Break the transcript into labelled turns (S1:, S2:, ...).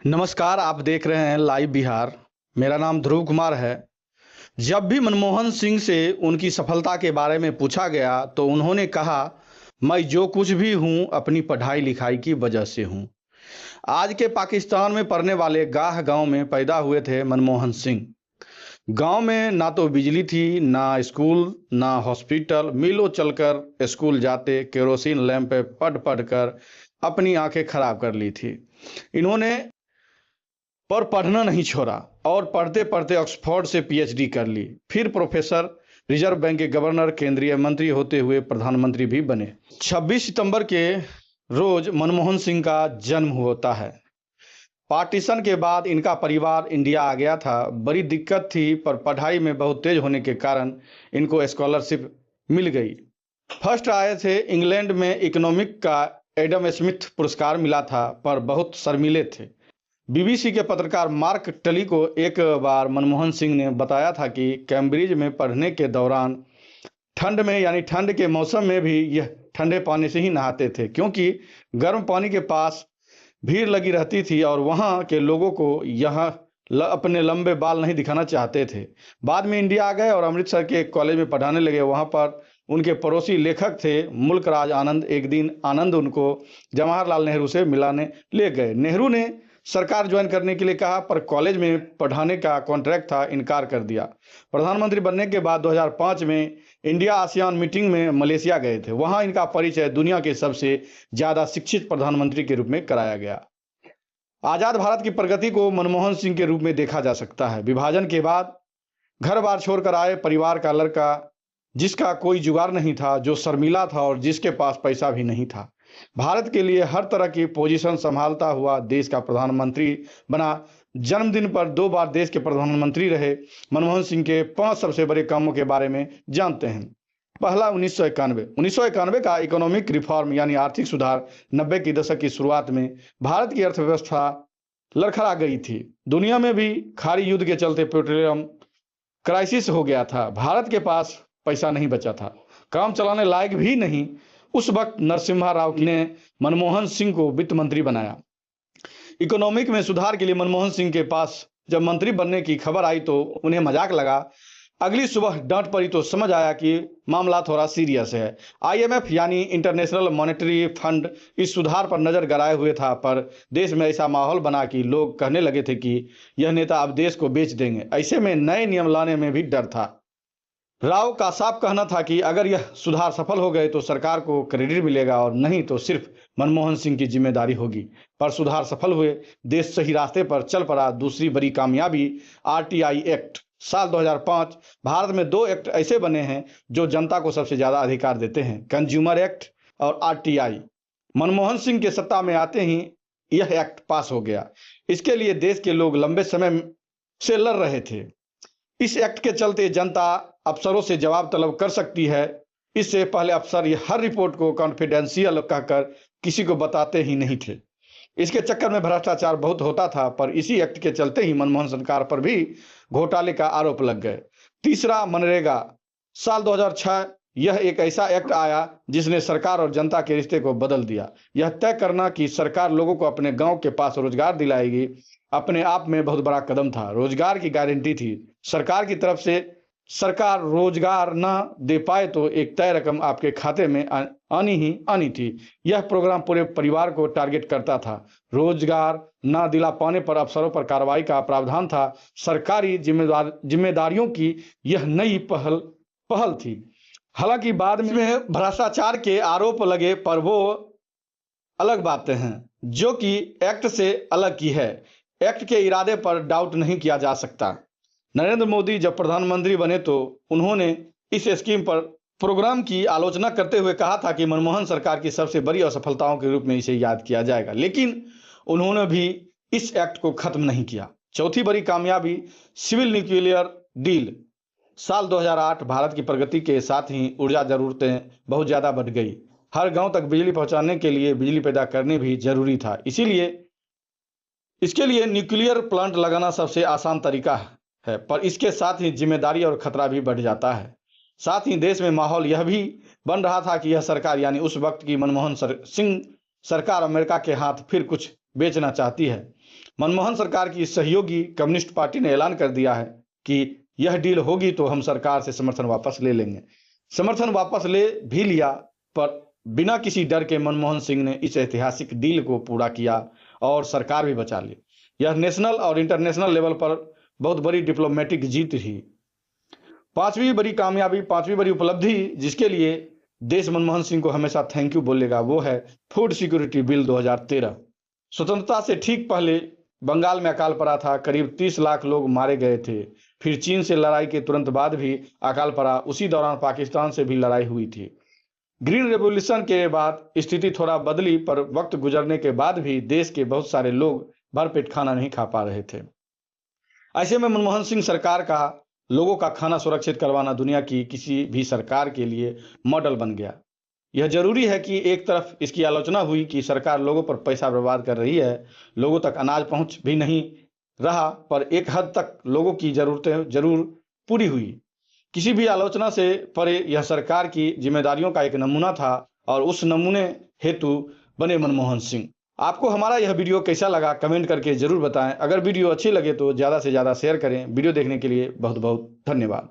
S1: नमस्कार, आप देख रहे हैं लाइव बिहार। मेरा नाम ध्रुव कुमार है। जब भी मनमोहन सिंह से उनकी सफलता के बारे में पूछा गया तो उन्होंने कहा, मैं जो कुछ भी हूँ अपनी पढ़ाई लिखाई की वजह से हूँ। आज के पाकिस्तान में पढ़ने वाले गाह गांव में पैदा हुए थे मनमोहन सिंह। गांव में ना तो बिजली थी, ना स्कूल, ना हॉस्पिटल। मीलों चलकर स्कूल जाते, केरोसिन लैंप पे पढ़ पढ़ कर अपनी आंखें खराब कर ली थी इन्होंने। पर पढ़ना नहीं छोड़ा और पढ़ते पढ़ते ऑक्सफोर्ड से पीएचडी कर ली। फिर प्रोफेसर, रिजर्व बैंक के गवर्नर, केंद्रीय मंत्री होते हुए प्रधानमंत्री भी बने। 26 सितंबर के रोज मनमोहन सिंह का जन्म होता है। पार्टीशन के बाद इनका परिवार इंडिया आ गया था। बड़ी दिक्कत थी, पर पढ़ाई में बहुत तेज होने के कारण इनको स्कॉलरशिप मिल गई। फर्स्ट आए थे। इंग्लैंड में इकोनॉमिक का एडम स्मिथ पुरस्कार मिला था, पर बहुत शर्मीले थे। बीबीसी के पत्रकार मार्क टली को एक बार मनमोहन सिंह ने बताया था कि कैम्ब्रिज में पढ़ने के दौरान ठंड में, यानी ठंड के मौसम में भी यह ठंडे पानी से ही नहाते थे, क्योंकि गर्म पानी के पास भीड़ लगी रहती थी और वहाँ के लोगों को यहाँ अपने लंबे बाल नहीं दिखाना चाहते थे। बाद में इंडिया आ गए और अमृतसर के एक कॉलेज में पढ़ाने लगे। वहाँ पर उनके पड़ोसी लेखक थे मुल्क राज आनंद। एक दिन आनंद उनको जवाहरलाल नेहरू से मिलाने ले गए। नेहरू ने सरकार ज्वाइन करने के लिए कहा, पर कॉलेज में पढ़ाने का कॉन्ट्रैक्ट था, इनकार कर दिया। प्रधानमंत्री बनने के बाद 2005 में इंडिया आसियान मीटिंग में मलेशिया गए थे। वहां इनका परिचय दुनिया के सबसे ज्यादा शिक्षित प्रधानमंत्री के रूप में कराया गया। आजाद भारत की प्रगति को मनमोहन सिंह के रूप में देखा जा सकता है। विभाजन के बाद घर बार छोड़कर आए परिवार का लड़का, जिसका कोई जुगाड़ नहीं था, जो शर्मीला था और जिसके पास पैसा भी नहीं था। भारत के लिए हर तरह की पोजीशन संभालता हुआ देश का प्रधानमंत्री बना। जन्मदिन पर 2 बार देश के प्रधानमंत्री रहे। मनमोहन सिंह के 5 सबसे बड़े कामों के बारे में जानते हैं। पहला, 1991 का इकोनॉमिक रिफॉर्म यानी आर्थिक सुधार। 90 की दशक की शुरुआत में भारत की अर्थव्यवस्था लड़खड़ा गई थी। दुनिया में भी खाड़ी युद्ध के चलते पेट्रोलियम क्राइसिस हो गया था। भारत के पास पैसा नहीं बचा था, काम चलाने लायक भी नहीं। उस वक्त नरसिम्हा राव ने मनमोहन सिंह को वित्त मंत्री बनाया। इकोनॉमिक में सुधार के लिए मनमोहन सिंह के पास जब मंत्री बनने की खबर आई तो उन्हें मजाक लगा। अगली सुबह डांट पड़ी तो समझ आया कि मामला थोड़ा सीरियस है। आईएमएफ यानी इंटरनेशनल मॉनेटरी फंड इस सुधार पर नजर गड़ाए हुए था, पर देश में ऐसा माहौल बना कि लोग कहने लगे थे कि यह नेता अब देश को बेच देंगे। ऐसे में नए नियम लाने में भी डर था। राव का साफ कहना था कि अगर यह सुधार सफल हो गए तो सरकार को क्रेडिट मिलेगा और नहीं तो सिर्फ मनमोहन सिंह की जिम्मेदारी होगी। पर सुधार सफल हुए, देश सही रास्ते पर चल पड़ा। दूसरी बड़ी कामयाबी, आरटीआई एक्ट। साल 2005। भारत में 2 एक्ट ऐसे बने हैं जो जनता को सबसे ज्यादा अधिकार देते हैं, कंज्यूमर एक्ट और आरटीआई। मनमोहन सिंह के सत्ता में आते ही यह एक्ट पास हो गया। इसके लिए देश के लोग लंबे समय से लड़ रहे थे। इस एक्ट के चलते जनता अफसरों से जवाब तलब कर सकती है। इससे पहले अफसर ये हर रिपोर्ट को कॉन्फिडेंशियल कहकर किसी को बताते ही नहीं थे। इसके चक्कर में भ्रष्टाचार बहुत होता था, पर इसी एक्ट के चलते ही मनमोहन सरकार पर भी घोटाले का आरोप लग गए। तीसरा, मनरेगा। साल 2006 यह एक ऐसा एक्ट आया जिसने सरकार और जनता के रिश्ते को बदल दिया। यह तय करना कि सरकार लोगों को अपने गांव के पास रोजगार दिलाएगी, अपने आप में बहुत बड़ा कदम था। रोजगार की गारंटी थी सरकार की तरफ से। सरकार रोजगार ना दे पाए तो एक तय रकम आपके खाते में आनी ही आनी थी। यह प्रोग्राम पूरे परिवार को टारगेट करता था। रोजगार ना दिला पाने पर अफसरों पर कार्रवाई का प्रावधान था। सरकारी जिम्मेदारियों की यह नई पहल थी। हालांकि बाद में भ्रष्टाचार के आरोप लगे, पर वो अलग बातें हैं जो कि एक्ट से अलग की है। एक्ट के इरादे पर डाउट नहीं किया जा सकता। नरेंद्र मोदी जब प्रधानमंत्री बने तो उन्होंने इस स्कीम पर प्रोग्राम की आलोचना करते हुए कहा था कि मनमोहन सरकार की सबसे बड़ी असफलताओं के रूप में इसे याद किया जाएगा, लेकिन उन्होंने भी इस एक्ट को खत्म नहीं किया। चौथी बड़ी कामयाबी, सिविल न्यूक्लियर डील। साल 2008 भारत की प्रगति के साथ ही ऊर्जा जरूरतें बहुत ज्यादा बढ़ गई। हर गांव तक बिजली पहुंचाने के लिए बिजली पैदा करने भी जरूरी था। इसके लिए न्यूक्लियर प्लांट लगाना सबसे आसान तरीका है, पर इसके साथ ही जिम्मेदारी और खतरा भी बढ़ जाता है। साथ ही देश में माहौल यह भी बन रहा था कि यह सरकार, यानी उस वक्त की मनमोहन सिंह सरकार, अमेरिका के हाथ फिर कुछ बेचना चाहती है। मनमोहन सरकार की सहयोगी कम्युनिस्ट पार्टी ने ऐलान कर दिया है कि यह डील होगी तो हम सरकार से समर्थन वापस ले लेंगे। समर्थन वापस ले भी लिया, पर बिना किसी डर के मनमोहन सिंह ने इस ऐतिहासिक डील को पूरा किया और सरकार भी बचा ली। यह नेशनल और इंटरनेशनल लेवल पर बहुत बड़ी डिप्लोमेटिक जीत थी। पांचवी बड़ी कामयाबी, पांचवी बड़ी उपलब्धि जिसके लिए देश मनमोहन सिंह को हमेशा थैंक यू बोलेगा, वो है फूड सिक्योरिटी बिल 2013। स्वतंत्रता से ठीक पहले बंगाल में अकाल पड़ा था, करीब 30 लाख लोग मारे गए थे। फिर चीन से लड़ाई के तुरंत बाद भी अकाल पड़ा, उसी दौरान पाकिस्तान से भी लड़ाई हुई थी। ग्रीन रेवोल्यूशन के बाद स्थिति थोड़ा बदली, पर वक्त गुजरने के बाद भी देश के बहुत सारे लोग भरपेट खाना नहीं खा पा रहे थे। ऐसे में मनमोहन सिंह सरकार का लोगों का खाना सुरक्षित करवाना दुनिया की किसी भी सरकार के लिए मॉडल बन गया। यह जरूरी है कि एक तरफ इसकी आलोचना हुई कि सरकार लोगों पर पैसा बर्बाद कर रही है, लोगों तक अनाज पहुंच भी नहीं रहा, पर एक हद तक लोगों की जरूरतें जरूर पूरी हुई। किसी भी आलोचना से परे यह सरकार की जिम्मेदारियों का एक नमूना था और उस नमूने हेतु बने मनमोहन सिंह। आपको हमारा यह वीडियो कैसा लगा कमेंट करके जरूर बताएं। अगर वीडियो अच्छी लगे तो ज़्यादा से ज़्यादा शेयर करें। वीडियो देखने के लिए बहुत बहुत धन्यवाद।